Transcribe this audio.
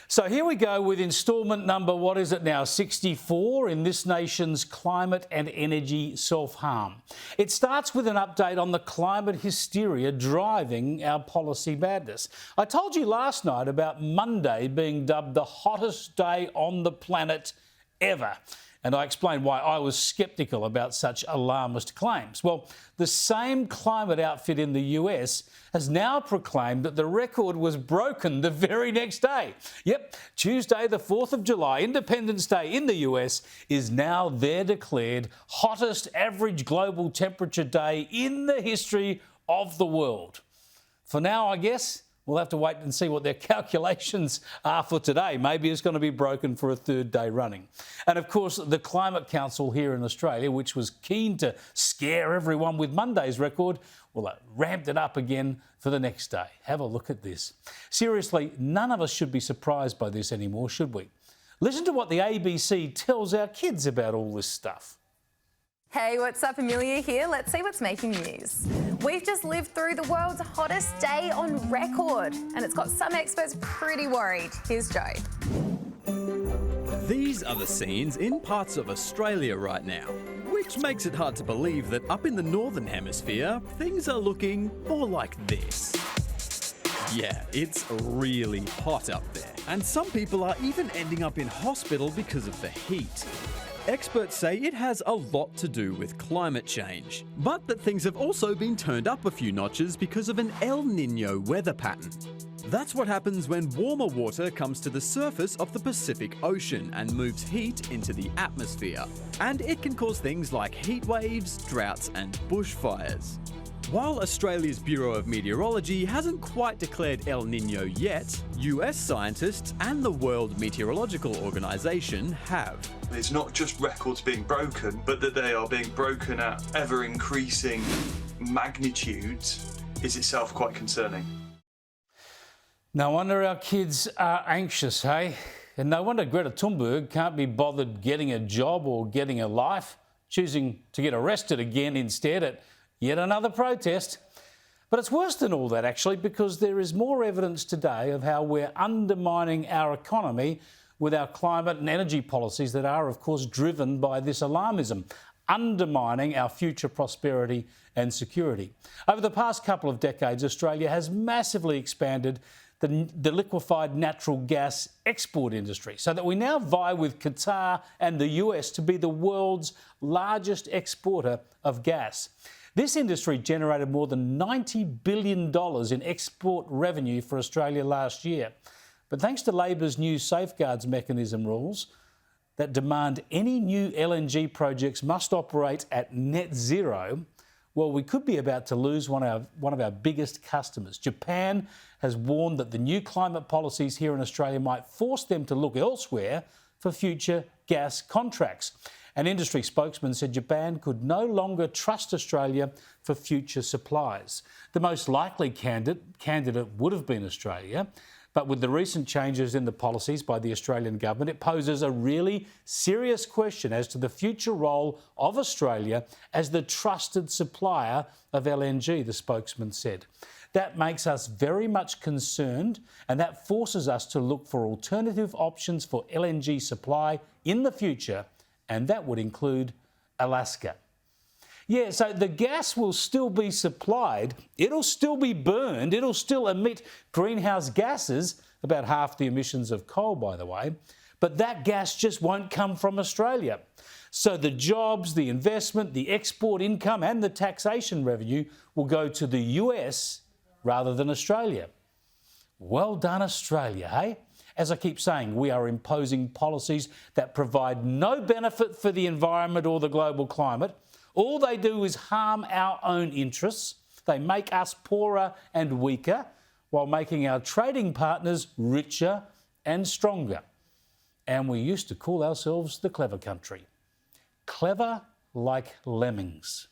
So here we go with instalment number, what is it now, 64 in this nation's climate and energy self-harm. It starts with an update on the climate hysteria driving our policy madness. I told you last night about Monday being dubbed the hottest day on the planet ever. And I explained why I was sceptical about such alarmist claims. Well, the same climate outfit in the US has now proclaimed that the record was broken the very next day. Yep, Tuesday, the 4th of July, Independence Day in the US, is now their declared hottest average global temperature day in the history of the world. For now, I guess, we'll have to wait and see what their calculations are for today. Maybe it's going to be broken for a third day running. And of course, the Climate Council here in Australia, which was keen to scare everyone with Monday's record, well, it ramped it up again for the next day. Have a look at this. Seriously, none of us should be surprised by this anymore, should we? Listen to what the ABC tells our kids about all this stuff. Hey, what's up? Amelia here. Let's see what's making news. We've just lived through the world's hottest day on record, and it's got some experts pretty worried. Here's Joe. These are the scenes in parts of Australia right now, which makes it hard to believe that up in the Northern Hemisphere, things are looking more like this. Yeah, it's really hot up there, and some people are even ending up in hospital because of the heat. Experts say it has a lot to do with climate change, but that things have also been turned up a few notches because of an El Niño weather pattern. That's what happens when warmer water comes to the surface of the Pacific Ocean and moves heat into the atmosphere. And it can cause things like heat waves, droughts and bushfires. While Australia's Bureau of Meteorology hasn't quite declared El Niño yet, US scientists and the World Meteorological Organization have. It's not just records being broken, but that they are being broken at ever-increasing magnitudes is itself quite concerning. No wonder our kids are anxious, hey? And no wonder Greta Thunberg can't be bothered getting a job or getting a life, choosing to get arrested again instead at yet another protest. But it's worse than all that, actually, because there is more evidence today of how we're undermining our economy with our climate and energy policies that are, of course, driven by this alarmism, undermining our future prosperity and security. Over the past couple of decades, Australia has massively expanded the liquefied natural gas export industry, so that we now vie with Qatar and the US to be the world's largest exporter of gas. This industry generated more than $90 billion in export revenue for Australia last year. But thanks to Labor's new safeguards mechanism rules that demand any new LNG projects must operate at net zero, well, we could be about to lose one of our biggest customers. Japan has warned that the new climate policies here in Australia might force them to look elsewhere for future gas contracts. An industry spokesman said Japan could no longer trust Australia for future supplies. The most likely candidate would have been Australia, but with the recent changes in the policies by the Australian government, it poses a really serious question as to the future role of Australia as the trusted supplier of LNG, the spokesman said. That makes us very much concerned, and that forces us to look for alternative options for LNG supply in the future, and that would include Alaska. Yeah, so the gas will still be supplied, it'll still be burned, it'll still emit greenhouse gases, about half the emissions of coal, by the way, but that gas just won't come from Australia. So the jobs, the investment, the export income and the taxation revenue will go to the US rather than Australia. Well done, Australia, hey? As I keep saying, we are imposing policies that provide no benefit for the environment or the global climate. All they do is harm our own interests. They make us poorer and weaker while making our trading partners richer and stronger. And we used to call ourselves the clever country. Clever like lemmings.